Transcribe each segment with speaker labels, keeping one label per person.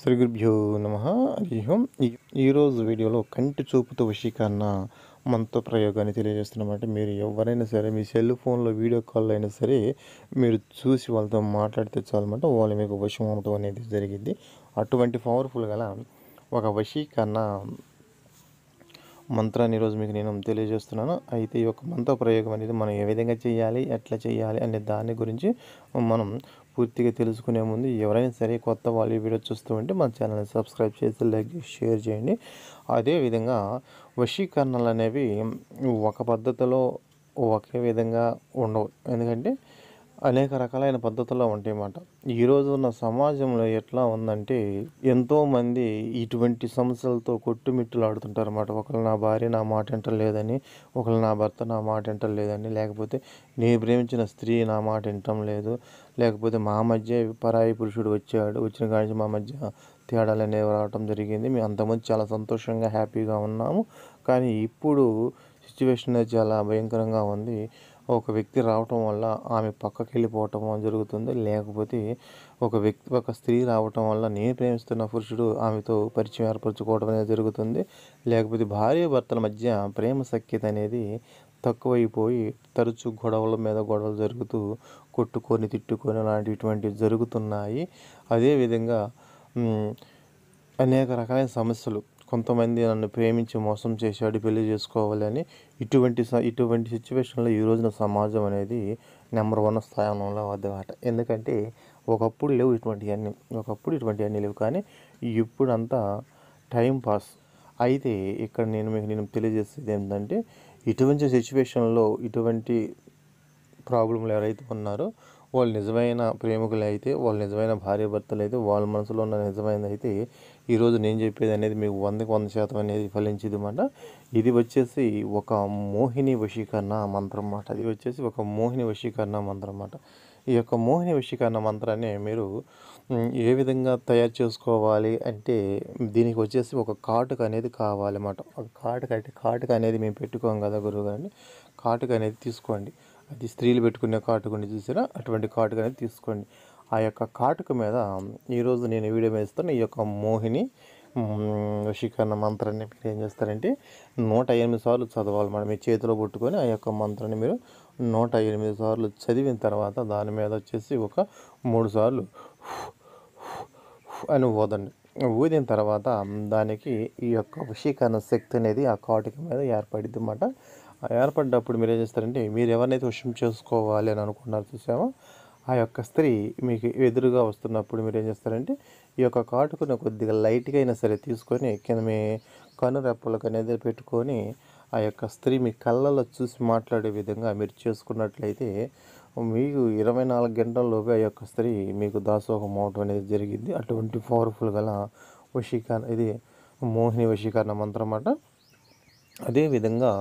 Speaker 1: శ్రీ గురుభ్యో నమ. హరి ఓం. ఈరోజు వీడియోలో కంటి చూపుతో వశీకరణ మంత్ర ప్రయోగాన్ని తెలియజేస్తున్నమాట. మీరు ఎవరైనా సరే మీ సెల్ ఫోన్లో వీడియో కాల్ అయినా సరే మీరు చూసి వాళ్ళతో మాట్లాడితే చాలన్నమాట, వాళ్ళు మీకు వశం అవటం అనేది జరిగింది. అటువంటి పవర్ఫుల్ గల ఒక వశీకరణ మంత్రాన్ని ఈరోజు మీకు నేను తెలియజేస్తున్నాను. అయితే ఈ యొక్క మంత్ర ప్రయోగం అనేది మనం ఏ విధంగా చేయాలి, ఎట్లా చేయాలి అనే దాని గురించి మనం పూర్తిగా తెలుసుకునే ముందు ఎవరైనా సరే కొత్త వాళ్ళు ఈ వీడియో చూస్తూ ఉంటే మన ఛానల్ని సబ్స్క్రైబ్ చేసి లైక్ చేసి షేర్ చేయండి. అదేవిధంగా వశీకరణలు అనేవి ఒక పద్ధతిలో ఒకే విధంగా ఉండవు, ఎందుకంటే అనేక రకాలైన పద్ధతుల్లో ఉంటాయి అన్నమాట. ఈరోజు ఉన్న సమాజంలో ఎట్లా ఉందంటే ఎంతోమంది ఇటువంటి సమస్యలతో కొట్టుమిట్టులాడుతుంటారు అన్నమాట. ఒకళ్ళు నా భార్య నా మాట వింటలేదని, ఒకళ్ళు నా భర్త నా మాట వింటలేదని, లేకపోతే నేను ప్రేమించిన స్త్రీ నా మాట వినటం లేదు, లేకపోతే మా మధ్య పరాయి పురుషుడు వచ్చిన కాడి మా మధ్య తేడాలు అనేవి రావటం జరిగింది. మేము అంతకుముందు చాలా సంతోషంగా హ్యాపీగా ఉన్నాము, కానీ ఇప్పుడు సిచ్యువేషన్ చాలా భయంకరంగా ఉంది. ఒక వ్యక్తి రావటం వల్ల ఆమె పక్కకి వెళ్ళిపోవటం జరుగుతుంది, లేకపోతే ఒక స్త్రీ రావటం వల్ల నేను ప్రేమిస్తున్న పురుషుడు ఆమెతో పరిచయం ఏర్పరచుకోవడం అనేది జరుగుతుంది, లేకపోతే భార్య భర్తల మధ్య ప్రేమ సఖ్యత అనేది తక్కువైపోయి తరచూ గొడవల మీద గొడవలు జరుగుతూ కొట్టుకొని తిట్టుకొని ఇటువంటివి జరుగుతున్నాయి. అదేవిధంగా అనేక రకాలైన సమస్యలు, కొంతమంది నన్ను ప్రేమించి మోసం చేశాడు పెళ్లి చేసుకోవాలని, ఇటువంటి సిచ్యువేషన్లో ఈ రోజున సమాజం అనేది నెంబర్ 1 స్థానంలో వద్దమాట. ఎందుకంటే ఒకప్పుడు ఇటువంటివన్నీ లేవు, కానీ ఇప్పుడంతా టైం పాస్. అయితే ఇక్కడ నేను తెలియజేసేది ఏంటంటే ఇటువంటి సిచ్యువేషన్లో ఇటువంటి ప్రాబ్లంలు ఎవరైతే ఉన్నారో వాళ్ళు నిజమైన ప్రేమికులు అయితే, వాళ్ళు నిజమైన భార్యాభర్తలు అయితే, వాళ్ళ మనసులో ఉన్న నిజమైనది అయితే ఈరోజు నేను చెప్పేది అనేది మీకు 100% అనేది ఫలించింది అన్నమాట. ఇది వచ్చేసి ఒక మోహిని వశీకరణ మంత్రం అన్నమాట. ఈ యొక్క మోహిని వశీకరణ మంత్రాన్ని మీరు ఏ విధంగా తయారు చేసుకోవాలి అంటే దీనికి వచ్చేసి ఒక కాటుక అనేది కావాలన్నమాట. ఒక కాటుక అనేది మేము పెట్టుకోం కదా గురువుగారిని, కాటుక అనేది తీసుకోండి. అది స్త్రీలు పెట్టుకునే కాటుకని చూసారా, అటువంటి కాటుక అనేది తీసుకోండి. ఆ యొక్క కాటుక మీద ఈరోజు నేను వీడియో మీద ఇస్తాను ఈ యొక్క మోహిని వశీకరణ మంత్రాన్ని మీరు ఏం చేస్తారంటే 108 సార్లు చదవాలి. మనం మీ చేతిలో పట్టుకొని ఆ యొక్క మంత్రాన్ని మీరు 108 సార్లు చదివిన తర్వాత దాని మీద వచ్చేసి ఒక 3 సార్లు అని ఊదండి. ఊదిన తర్వాత దానికి ఈ యొక్క వశీకరణ శక్తి అనేది ఆ కాటుక మీద ఏర్పడిద్ది అన్నమాట. ఏర్పడ్డప్పుడు మీరు ఏం చేస్తారంటే మీరు ఎవరినైతే వశం చేసుకోవాలి అని అనుకున్నారో చూసామో ఆ యొక్క స్త్రీ మీకు ఎదురుగా వస్తున్నప్పుడు మీరు ఏం చేస్తారంటే ఈ యొక్క కాటుకుని కొద్దిగా లైట్గా అయినా సరే తీసుకొని కింద మీ కనురెప్పలకు అనేది పెట్టుకొని ఆ యొక్క స్త్రీ మీ కళ్ళలో చూసి మాట్లాడే విధంగా మీరు చేసుకున్నట్లయితే మీకు 24 గంటల్లోపే ఆ యొక్క స్త్రీ మీకు దాసోహం అవటం అనేది జరిగింది. అటువంటి పవర్ఫుల్ గల వశీకరణ ఇది మోహిని వశీకరణ మంత్రం అన్నమాట. అదేవిధంగా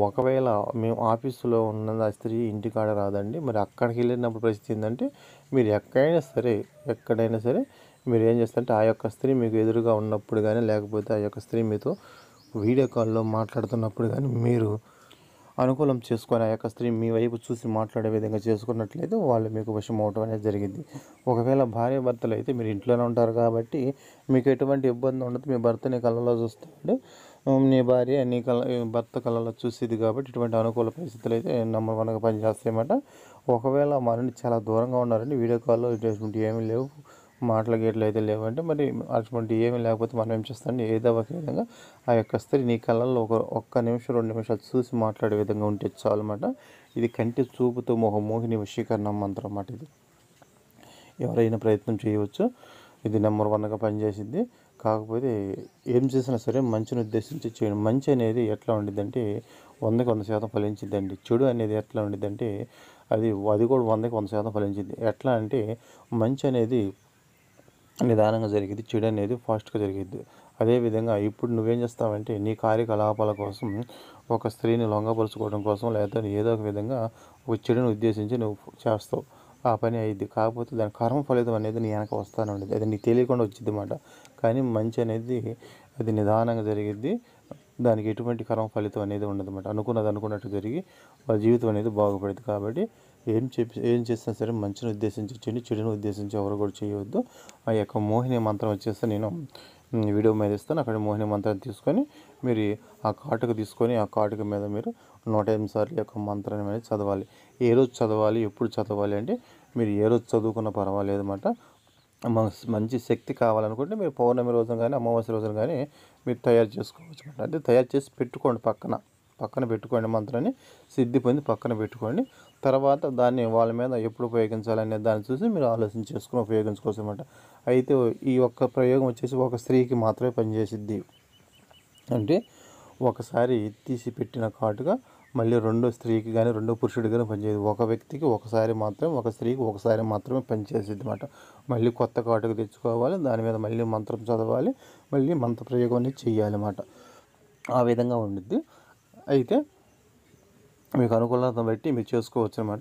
Speaker 1: ఒకవేళ మేము ఆఫీసులో ఉన్న ఆ స్త్రీ ఇంటికాడ రాదండి, మరి అక్కడికి వెళ్ళినప్పుడు పరిస్థితి ఏంటంటే మీరు ఎక్కడైనా సరే మీరు ఏం చేస్తారంటే ఆ యొక్క స్త్రీ మీకు ఎదురుగా ఉన్నప్పుడు కానీ, లేకపోతే ఆ యొక్క స్త్రీ మీతో వీడియో కాల్లో మాట్లాడుతున్నప్పుడు కానీ మీరు అనుకూలం చేసుకొని ఆ యొక్క స్త్రీ మీ వైపు చూసి మాట్లాడే విధంగా చేసుకున్నట్లయితే వాళ్ళు మీకు వశం అవటం అనేది జరిగింది. ఒకవేళ భార్యాభర్తలు అయితే మీరు ఇంట్లోనే ఉంటారు కాబట్టి మీకు ఎటువంటి ఇబ్బంది ఉండదు. మీ భర్తని కళ్ళలో చూస్తాడు, నీ భార్య భర్త కళ్ళలో చూసేది కాబట్టి ఇటువంటి అనుకూల పరిస్థితులు అయితే నెంబర్ 1గా పనిచేస్తాయి అన్నమాట. ఒకవేళ మా నుండి చాలా దూరంగా ఉన్నారండి, వీడియో కాల్లో ఇటువంటి ఏమీ లేవు, మాటల గేట్లు అయితే లేవంటే మరి అటువంటి ఏమీ లేకపోతే మనం ఏం చేస్తామంటే ఏదో ఒక విధంగా ఆ యొక్క స్త్రీ నీ కళ్ళల్లో ఒక్క నిమిషం 2 నిమిషాలు చూసి మాట్లాడే విధంగా ఉంటే చాలు అన్నమాట. ఇది కంటి చూపుతో మోహిని వశీకరణ మంత్రం అన్నమాట. ఇది ఎవరైనా ప్రయత్నం చేయవచ్చు, ఇది నెంబర్ 1గా పనిచేసింది. కాకపోతే ఏం చేసినా సరే మంచిని ఉద్దేశించి చేయండి. మంచి అనేది ఎట్లా ఉండిద్దంటే 100% ఫలించిద్దండి. చెడు అనేది ఎట్లా ఉండిద్దంటే అది కూడా 100% ఫలించిద్ది. ఎట్లా అంటే మంచి అనేది నిదానంగా జరిగింది, చెడు అనేది ఫాస్ట్గా జరిగిద్ది. అదేవిధంగా ఇప్పుడు నువ్వేం చేస్తావంటే నీ కార్యకలాపాల కోసం ఒక స్త్రీని లొంగపరుచుకోవడం కోసం లేదా ఏదో ఒక విధంగా ఒక చెడుని ఉద్దేశించి నువ్వు చేస్తావు, ఆ పని అయ్యిద్ది. కాకపోతే దాని కర్మ ఫలితం అనేది నీ వెనక వస్తూనే ఉండేది, అది నీకు తెలియకుండా వచ్చింది అన్నమాట. కానీ మంచి అనేది అది నిదానంగా జరిగిద్ది, దానికి ఎటువంటి కర్మ ఫలితం అనేది ఉండదు అన్నమాట. అనుకున్నట్టు జరిగి వాళ్ళ జీవితం అనేది బాగుపడుతుంది. కాబట్టి ఏం చేసినా సరే మంచిని ఉద్దేశించి చేయండి, చెడుని ఉద్దేశించి ఎవరు కూడా చేయవద్దు. ఆ యొక్క మోహిని మంత్రం వచ్చేసి నేను వీడియో మీద ఇస్తాను. అక్కడ మోహిని మంత్రాన్ని తీసుకొని మీరు ఆ కాటుక తీసుకొని ఆ కాటుక మీద మీరు 108 సార్లు యొక్క మంత్రాన్ని అనేది చదవాలి. ఏ రోజు చదవాలి, ఎప్పుడు చదవాలి అంటే మీరు ఏ రోజు చదువుకున్నా పర్వాలేదు అన్నమాట. మంచి శక్తి కావాలనుకుంటే మీరు పౌర్ణమి రోజున కానీ అమావాస్య రోజున కానీ మీరు తయారు చేసుకోవచ్చు అన్నమాట. అంటే తయారు చేసి పెట్టుకోండి, పక్కన పెట్టుకోండి, మంత్రాన్ని సిద్ధి పొంది పక్కన పెట్టుకోండి. తర్వాత దాన్ని వాళ్ళ మీద ఎప్పుడు ఉపయోగించాలనే దాన్ని చూసి మీరు ఆలోచన చేసుకుని ఉపయోగించుకోవచ్చు అన్నమాట. అయితే ఈ యొక్క ప్రయోగం వచ్చేసి ఒక స్త్రీకి మాత్రమే పనిచేసిద్ది. అంటే ఒకసారి తీసి పెట్టిన కాటుగా మళ్ళీ రెండో స్త్రీకి కానీ రెండో పురుషుడికి కానీ పనిచేయదు. ఒక వ్యక్తికి ఒకసారి మాత్రమే, ఒక స్త్రీకి ఒకసారి మాత్రమే పనిచేసిద్ది అన్నమాట. మళ్ళీ కొత్త కాటుక తెచ్చుకోవాలి, దాని మీద మళ్ళీ మంత్రం చదవాలి, మళ్ళీ మంత్ర ప్రయోగం అనేది చేయాలి అన్నమాట. ఆ విధంగా ఉండిద్ది. అయితే మీకు అనుకూలతను బట్టి మీరు చేసుకోవచ్చు అన్నమాట.